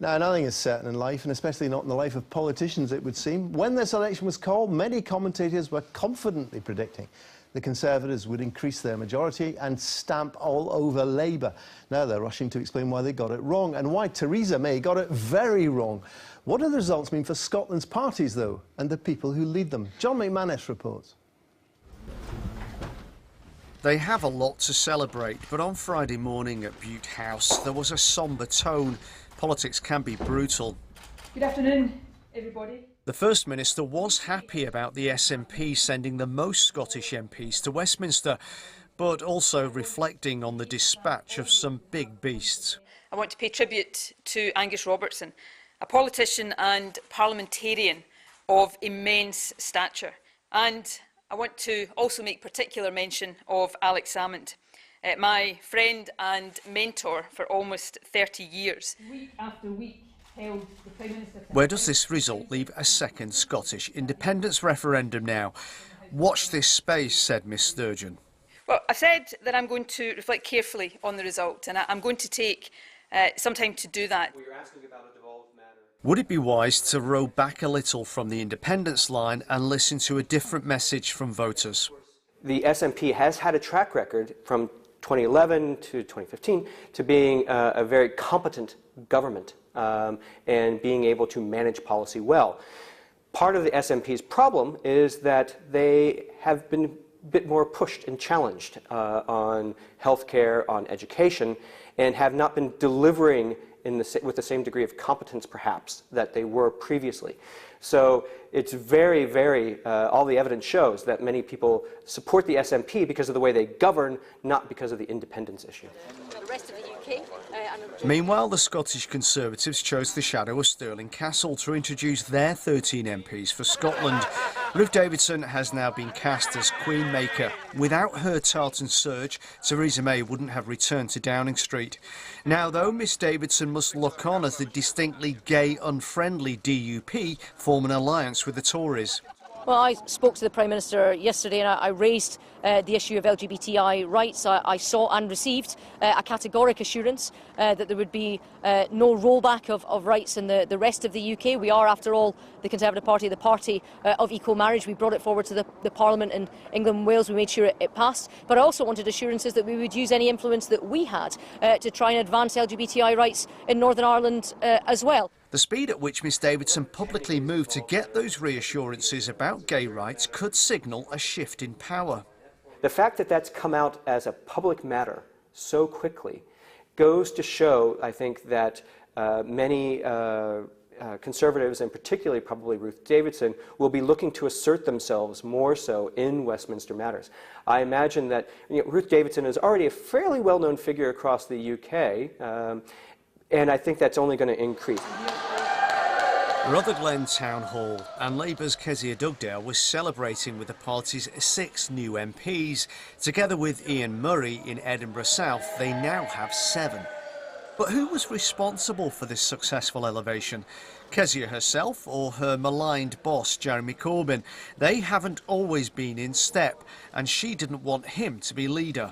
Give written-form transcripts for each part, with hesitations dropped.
Now, nothing is certain in life, and especially not in the life of politicians, it would seem. When this election was called, many commentators were confidently predicting the Conservatives would increase their majority and stamp all over Labour. Now they're rushing to explain why they got it wrong and why Theresa May got it very wrong. What do the results mean for Scotland's parties, though, and the people who lead them? John McManus reports. They have a lot to celebrate, but on Friday morning at Bute House, there was a sombre tone. Politics can be brutal. Good afternoon, everybody. The First Minister was happy about the SNP sending the most Scottish MPs to Westminster, but also reflecting on the dispatch of some big beasts. I want to pay tribute to Angus Robertson, a politician and parliamentarian of immense stature. And I want to also make particular mention of Alex Salmond, my friend and mentor for almost 30 years. Week after week, held the Prime Minister. Where does this result leave a second Scottish independence referendum now? Watch this space, said Miss Sturgeon. Well, I said that I'm going to reflect carefully on the result, and I'm going to take some time to do that. Well, you're asking about a devolved matter. Would it be wise to row back a little from the independence line and listen to a different message from voters? The SNP has had a track record from 2011 to 2015 to being a very competent government and being able to manage policy well. Part of the SNP's problem is that they have been a bit more pushed and challenged on healthcare, on education, and have not been delivering with the same degree of competence, perhaps, that they were previously. So it's very, very, all the evidence shows that many people support the SNP because of the way they govern, not because of the independence issue. The rest of the UK. Meanwhile, the Scottish Conservatives chose the shadow of Stirling Castle to introduce their 13 MPs for Scotland. Ruth Davidson has now been cast as Queenmaker. Without her tartan surge, Theresa May wouldn't have returned to Downing Street. Now, though, Miss Davidson must look on as the distinctly gay, unfriendly DUP form an alliance with the Tories. Well, I spoke to the Prime Minister yesterday and I raised the issue of LGBTI rights. I saw and received a categoric assurance that there would be no rollback of rights in the rest of the UK. We are, after all, the Conservative Party, the party of equal marriage. We brought it forward to the Parliament in England and Wales. We made sure it passed. But I also wanted assurances that we would use any influence that we had to try and advance LGBTI rights in Northern Ireland as well. The speed at which Miss Davidson publicly moved to get those reassurances about gay rights could signal a shift in power. The fact that that's come out as a public matter so quickly goes to show, I think, that many Conservatives, and particularly probably Ruth Davidson, will be looking to assert themselves more so in Westminster matters. I imagine that Ruth Davidson is already a fairly well-known figure across the UK, and I think that's only going to increase. Rutherglen Town Hall, and Labour's Kezia Dugdale was celebrating with the party's 6 new MPs. Together with Ian Murray in Edinburgh South, they now have 7. But who was responsible for this successful elevation? Kezia herself or her maligned boss, Jeremy Corbyn? They haven't always been in step, and she didn't want him to be leader.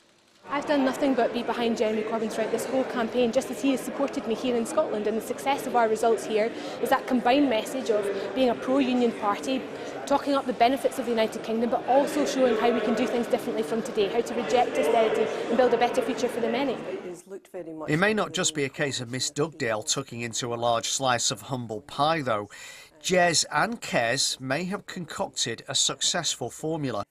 I've done nothing but be behind Jeremy Corbyn throughout this whole campaign, just as he has supported me here in Scotland, and the success of our results here is that combined message of being a pro-union party, talking up the benefits of the United Kingdom, but also showing how we can do things differently from today, how to reject austerity and build a better future for the many. It may not just be a case of Miss Dugdale tucking into a large slice of humble pie, though. Jez and Kez may have concocted a successful formula.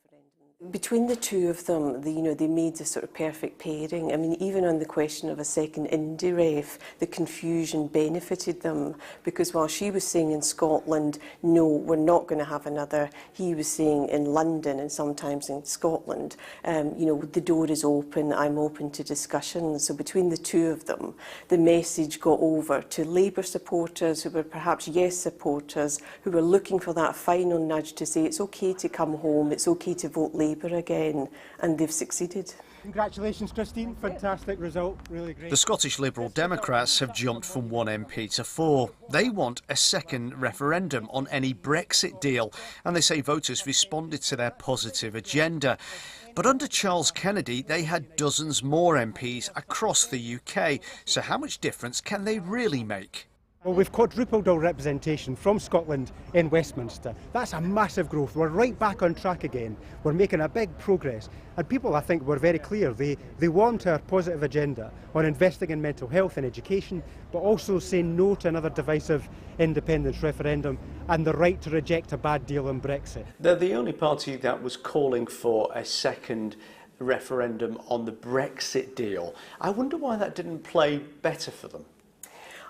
Between the two of them, they made a sort of perfect pairing. I mean, even on the question of a second indie ref, the confusion benefited them, because while she was saying in Scotland, no, we're not going to have another, he was saying in London and sometimes in Scotland, the door is open, I'm open to discussion. So between the two of them, the message got over to Labour supporters who were perhaps yes supporters, who were looking for that final nudge to say it's okay to come home, it's okay to vote Labour again, and they've succeeded. Congratulations, Christine. Fantastic result. Really great. The Scottish Liberal Democrats have jumped from 1 MP to 4. They want a second referendum on any Brexit deal, and they say voters responded to their positive agenda. But under Charles Kennedy, they had dozens more MPs across the UK. So how much difference can they really make? Well, we've quadrupled our representation from Scotland in Westminster. That's a massive growth. We're right back on track again. We're making a big progress. And people, I think, were very clear. They want our positive agenda on investing in mental health and education, but also saying no to another divisive independence referendum and the right to reject a bad deal on Brexit. They're the only party that was calling for a second referendum on the Brexit deal. I wonder why that didn't play better for them.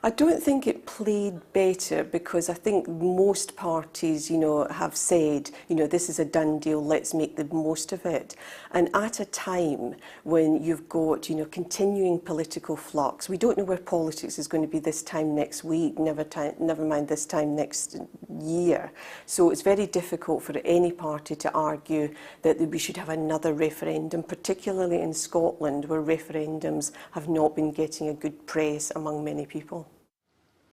I don't think it played better because I think most parties, have said, this is a done deal, let's make the most of it. And at a time when you've got, continuing political flux, we don't know where politics is going to be this time next week, never mind this time next year. So it's very difficult for any party to argue that we should have another referendum, particularly in Scotland, where referendums have not been getting a good press among many people.